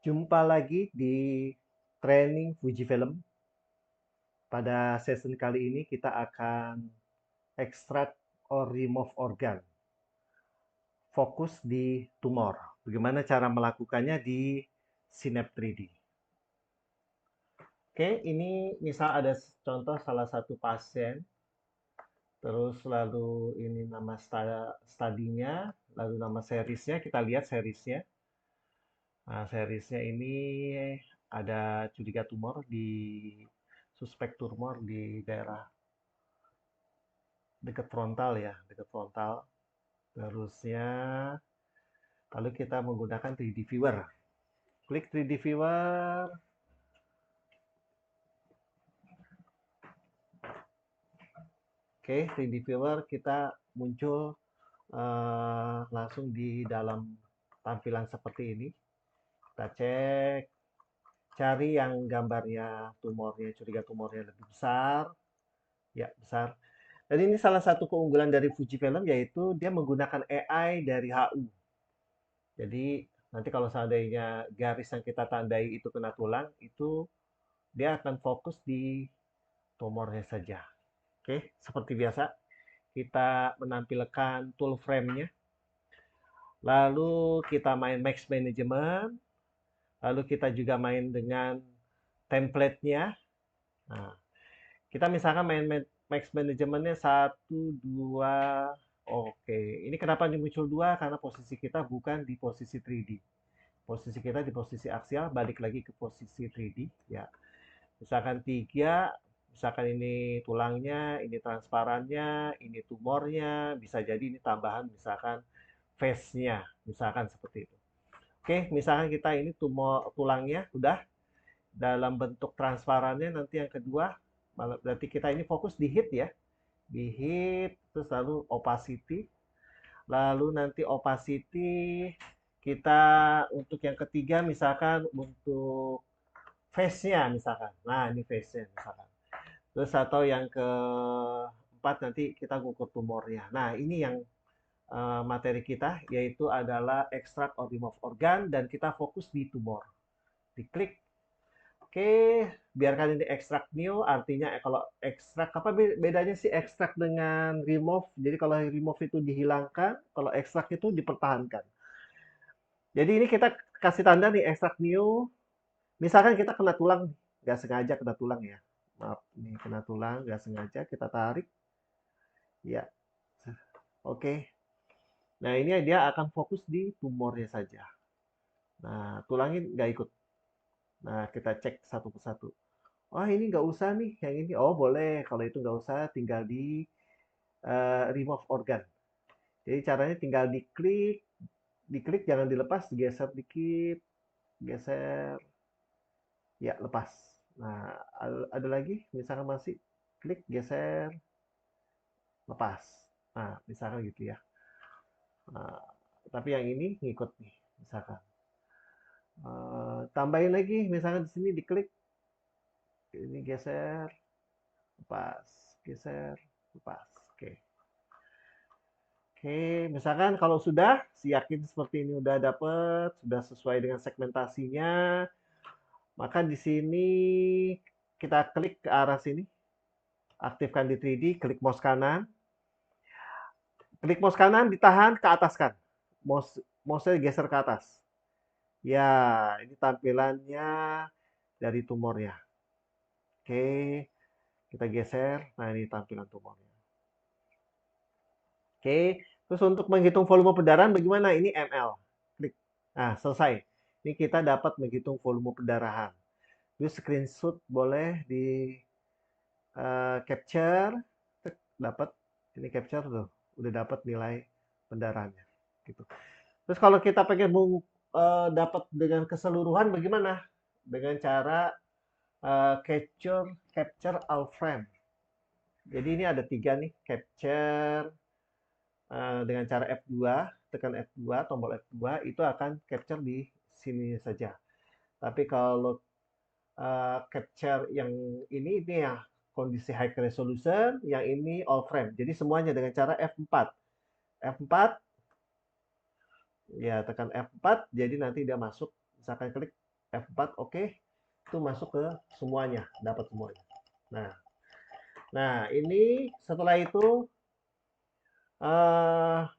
Jumpa lagi di training Fujifilm. Pada session kali ini kita akan extract or remove organ. Fokus di tumor. Bagaimana cara melakukannya di Synapse 3D. Oke, ini misal ada contoh salah satu pasien. Terus lalu ini nama studinya, lalu nama seriesnya. Kita lihat seriesnya. Nah, seriesnya ini ada curiga tumor di suspek tumor di daerah dekat frontal ya, dekat frontal. Terusnya, lalu kita menggunakan 3D viewer. Klik 3D viewer. Oke, 3D viewer kita muncul langsung di dalam tampilan seperti ini. Kita cek, cari yang gambarnya tumornya, curiga tumornya lebih besar. Ya, besar. Dan ini salah satu keunggulan dari Fujifilm yaitu dia menggunakan AI dari HU. Jadi nanti kalau seandainya garis yang kita tandai itu kena tulang, itu dia akan fokus di tumornya saja. Oke, seperti biasa kita menampilkan tool frame-nya. Lalu kita main max management. Lalu kita juga main dengan template-nya. Nah, kita misalkan main max manajemennya 1, 2. Oke, ini kenapa muncul 2? Karena posisi kita bukan di posisi 3D. Posisi kita di posisi aksial, balik lagi ke posisi 3D. Ya, misalkan 3, misalkan ini tulangnya, ini transparannya, ini tumornya, bisa jadi ini tambahan misalkan face-nya, misalkan seperti itu. Oke, misalkan kita ini tumor tulangnya udah dalam bentuk transparannya, nanti yang kedua berarti kita ini fokus di hit ya, di hit, terus lalu opacity, lalu nanti opacity kita untuk yang ketiga misalkan untuk face-nya misalkan, nah ini face-nya misalkan, terus atau yang keempat nanti kita ngukur tumornya. Nah ini yang materi kita yaitu adalah extract or remove organ dan kita fokus di tumor. Diklik. Oke, biarkan ini extract new, artinya kalau extract, apa bedanya sih extract dengan remove? Jadi kalau remove itu dihilangkan, kalau extract itu dipertahankan. Jadi ini kita kasih tanda nih extract new, misalkan kita kena tulang, nggak sengaja kena tulang ya. Maaf, ini kena tulang, nggak sengaja kita tarik. Ya, oke. Nah ini dia akan fokus di tumornya saja. Nah tulangnya nggak ikut. Nah kita cek satu persatu. Wah ini nggak usah nih, yang ini. Oh boleh, kalau itu nggak usah, tinggal di remove organ. Jadi caranya tinggal diklik jangan dilepas, geser dikit, geser, ya lepas. Nah ada lagi, misalkan masih klik, geser, lepas. Nah misalkan gitu ya. Nah, tapi yang ini ngikut nih, misalkan. Tambahin lagi, misalkan di sini diklik, ini geser, lepas, geser, lepas. Oke. Oke, misalkan kalau sudah, yakin seperti ini udah dapet, sudah sesuai dengan segmentasinya, maka di sini kita klik ke arah sini, aktifkan di 3D, klik mouse kanan, ditahan ke atas kan, mouse-nya geser ke atas. Ya, ini tampilannya dari tumornya. Oke, kita geser, nah ini tampilan tumornya. Oke, terus untuk menghitung volume pendarahan bagaimana? Ini ml. Klik. Nah, selesai. Ini kita dapat menghitung volume pendarahan. Terus screenshot boleh di capture, dapat ini capture tuh, udah dapat nilai pendarahannya. Gitu. Terus kalau kita pengen dapat dengan keseluruhan bagaimana? Dengan cara capture all frame. Jadi ini ada 3 nih, capture dengan cara F2, tekan F2, tombol F2, itu akan capture di sini saja. Tapi kalau capture yang ini ya kondisi high resolution, yang ini all frame. Jadi semuanya dengan cara F4. F4, ya tekan F4, jadi nanti dia masuk, misalkan klik, F4, oke. Itu masuk ke semuanya, dapat semuanya. Nah, ini setelah itu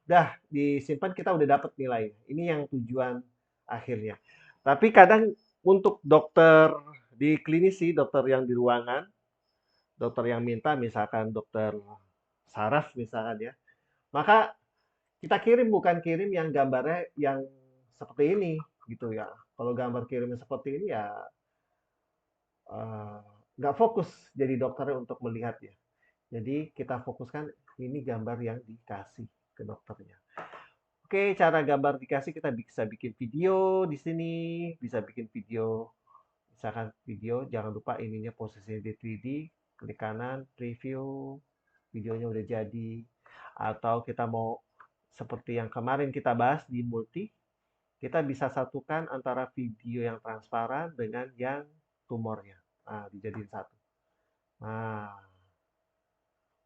dah disimpan, kita udah dapat nilai. Ini yang tujuan akhirnya. Tapi kadang untuk dokter di klinisi, dokter yang di ruangan, dokter yang minta, misalkan dokter saraf misalkan ya, maka kita kirim, bukan kirim yang gambarnya yang seperti ini gitu ya. Kalau gambar kirimnya seperti ini ya eh, nggak fokus jadi dokternya untuk melihat ya. Jadi kita fokuskan ini gambar yang dikasih ke dokternya. Oke, cara gambar dikasih kita bisa bikin video di sini, bisa bikin video, misalkan video, jangan lupa ininya posisinya di 3D, klik kanan, preview, videonya udah jadi. Atau kita mau seperti yang kemarin kita bahas di multi, kita bisa satukan antara video yang transparan dengan yang tumornya. Nah, dijadiin satu. Nah,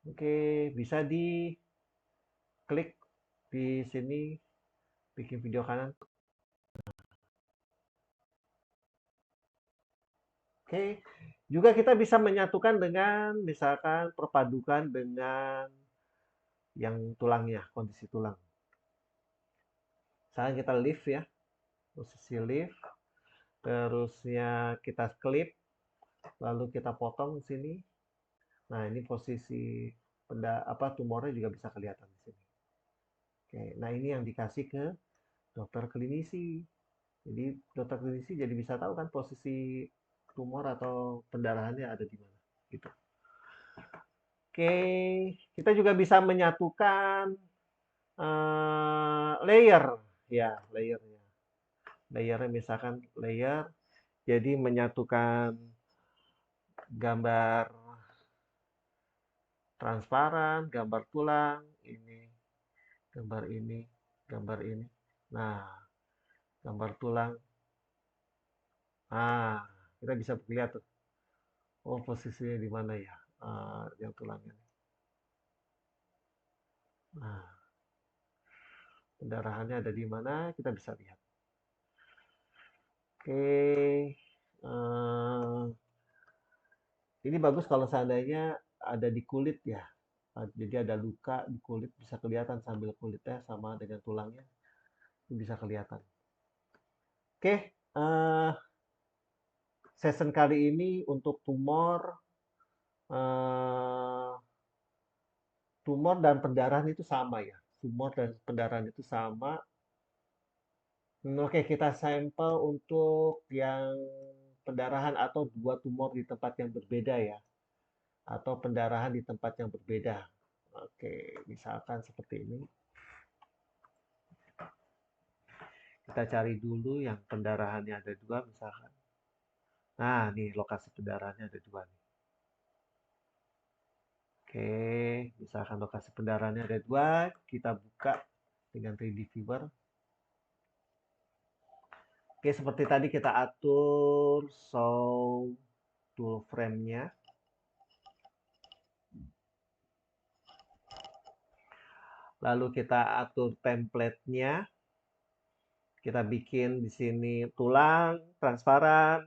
oke, bisa diklik di sini, bikin video kanan. Oke, juga kita bisa menyatukan dengan, misalkan perpadukan dengan yang tulangnya, kondisi tulang. Misalkan kita lift ya, posisi lift, terusnya kita klip, lalu kita potong di sini. Nah, ini posisi tumornya juga bisa kelihatan di sini. Oke, nah ini yang dikasih ke dokter klinisi. Jadi dokter klinisi jadi bisa tahu kan posisi tumor atau pendarahannya ada di mana gitu. Oke, kita juga bisa menyatukan layer ya, layernya. Layernya misalkan layer jadi menyatukan gambar transparan, gambar tulang, ini, gambar ini, gambar ini. Nah, gambar tulang. Nah, kita bisa lihat tuh. Oh, posisinya di mana ya? Yang tulangnya. Nah, pendarahannya ada di mana? Kita bisa lihat. Oke. Ini bagus kalau seandainya ada di kulit ya. Jadi ada luka di kulit bisa kelihatan sambil kulitnya sama dengan tulangnya itu bisa kelihatan. Oke, session kali ini untuk eh, tumor dan pendarahan itu sama ya. Tumor dan pendarahan itu sama. Oke, kita sampel untuk yang pendarahan atau dua tumor di tempat yang berbeda ya, atau pendarahan di tempat yang berbeda. Oke, misalkan seperti ini. Kita cari dulu yang pendarahannya ada dua misalkan. Nah, nih lokasi pendarahannya ada dua nih. Oke, misalkan lokasi pendarahannya ada dua, kita buka dengan 3D Viewer. Oke, seperti tadi kita atur show tool frame-nya. Lalu kita atur template-nya. Kita bikin di sini tulang transparan,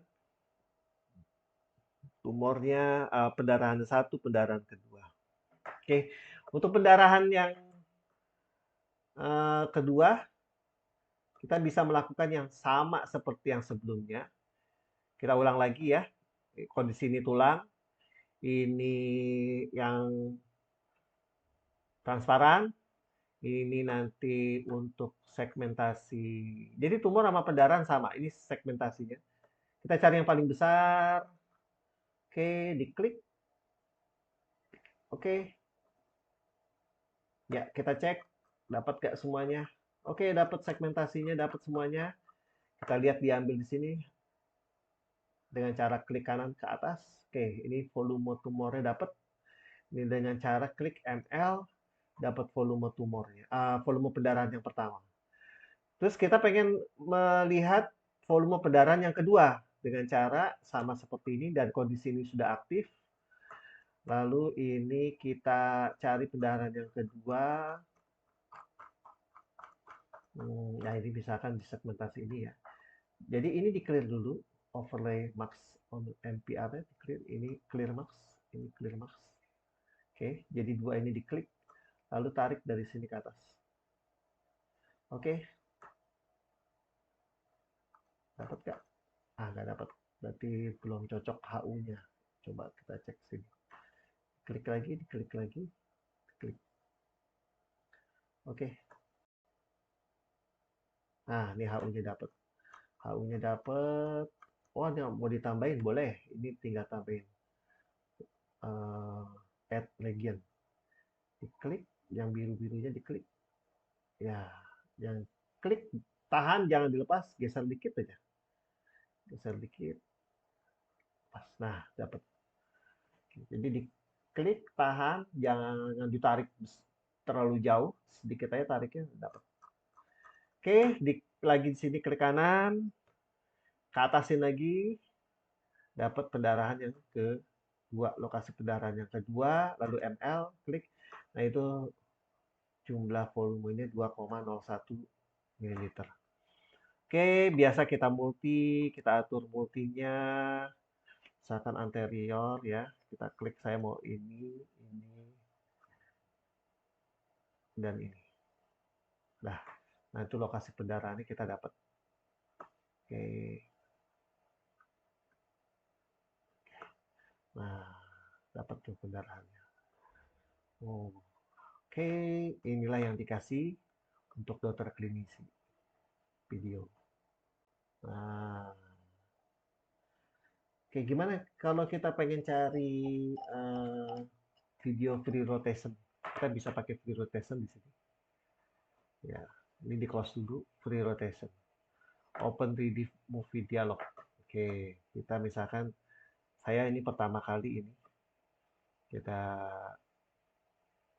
tumornya pendarahan satu, pendarahan kedua. Oke, untuk pendarahan yang kedua, kita bisa melakukan yang sama seperti yang sebelumnya. Kita ulang lagi ya. Kondisi ini tulang, ini yang transparan, ini nanti untuk segmentasi. Jadi tumor sama pendarahan sama, ini segmentasinya. Kita cari yang paling besar. Oke, diklik. Oke. Ya, kita cek dapat gak semuanya. Oke, dapat segmentasinya, dapat semuanya. Kita lihat diambil di sini dengan cara klik kanan ke atas. Oke, ini volume tumornya dapat. Ini dengan cara klik ML dapat volume tumornya, volume pendarahan yang pertama. Terus kita pengen melihat volume pendarahan yang kedua dengan cara sama seperti ini dan kondisi ini sudah aktif. Lalu ini kita cari pendarahan yang kedua. Nah, ini misalkan di segmentasi ini ya. Jadi ini di clear dulu. overlay marks on MPR nya clear, ini clear marks, ini clear marks. Oke, jadi dua ini diklik, lalu tarik dari sini ke atas. Oke, dapat nggak? Nggak dapat. Berarti belum cocok HU-nya. Coba kita cek sini. Klik lagi, diklik lagi, klik. Oke. Nah, ini HU-nya dapat. HU-nya dapat. Oh, ada mau ditambahin, boleh. Ini tinggal tambahin. Add legend. Diklik, yang biru-birunya diklik. Ya, yang klik, tahan, jangan dilepas, geser dikit aja. Geser dikit. Pas. Nah, dapat. Jadi diklik, tahan, jangan ditarik terlalu jauh, sedikit aja tariknya dapat. Oke, lagi di sini klik kanan, ke atasin lagi, dapat pendarahan yang kedua, lokasi pendarahan yang kedua, lalu ml, klik. Nah, itu jumlah volumenya 2,01 ml. Oke, biasa kita multi, kita atur multinya, misalkan anterior ya, kita klik saya mau ini, dan ini. Nah itu lokasi pendarahannya kita dapat. Oke. Nah, dapat tuh pendarahannya. Oh. Oke, inilah yang dikasih untuk dokter klinisi video. Nah, oke, gimana kalau kita pengen cari video free rotation? Kita bisa pakai free rotation di sini. Ya, ini di close dulu, free rotation. Open 3D movie dialog. Oke, kita misalkan saya ini pertama kali ini. Kita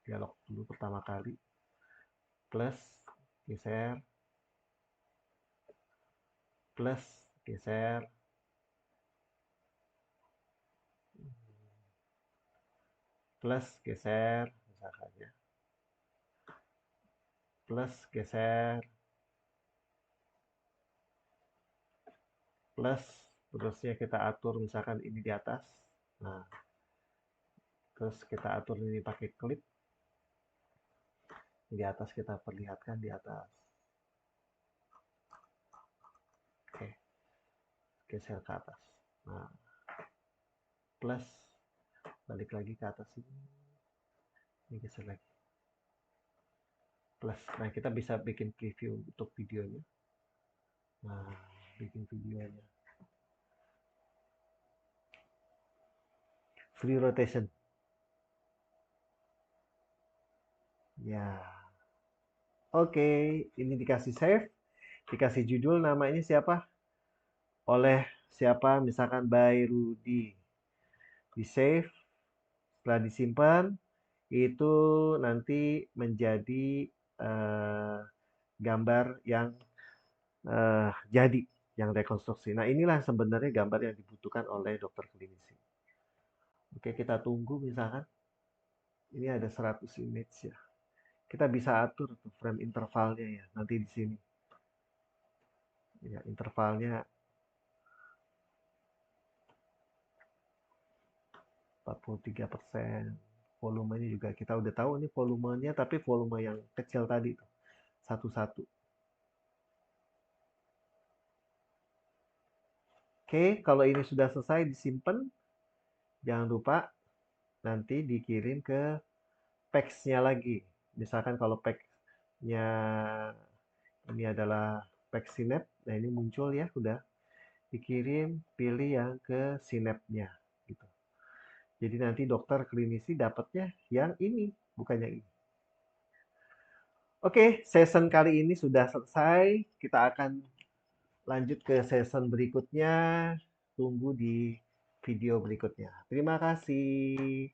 dialog dulu pertama kali. Plus, geser. Plus, geser. Plus, geser. Misalkan ya. Plus, geser. Plus, terusnya kita atur misalkan ini di atas. Nah, terus kita atur ini pakai klip. Di atas kita perlihatkan di atas. Oke, geser ke atas. Nah, plus, balik lagi ke atas ini. Ini geser lagi. Plus, nah kita bisa bikin preview untuk videonya. Nah, bikin videonya. Free rotation. Ya. Oke, ini dikasih save. Dikasih judul namanya siapa? Oleh siapa? Misalkan by Rudy. Di save. Setelah disimpan, itu nanti menjadi gambar yang jadi, yang rekonstruksi. Nah, inilah sebenarnya gambar yang dibutuhkan oleh dokter klinisi. Oke, kita tunggu misalkan. Ini ada 100 image ya. Kita bisa atur tuh frame intervalnya ya, nanti di sini. Ya, intervalnya 43%. Volumenya juga kita udah tahu ini volumenya, tapi volume yang kecil tadi tuh. Satu-satu. Oke, kalau ini sudah selesai disimpan, jangan lupa nanti dikirim ke PACS-nya lagi. Misalkan kalau PACS-nya ini adalah PACS Synapse, nah ini muncul ya, udah dikirim, pilih yang ke Synapse-nya gitu. Jadi nanti dokter klinisi dapatnya yang ini, bukan yang ini. Oke, season kali ini sudah selesai. Kita akan lanjut ke season berikutnya. Tunggu di video berikutnya. Terima kasih.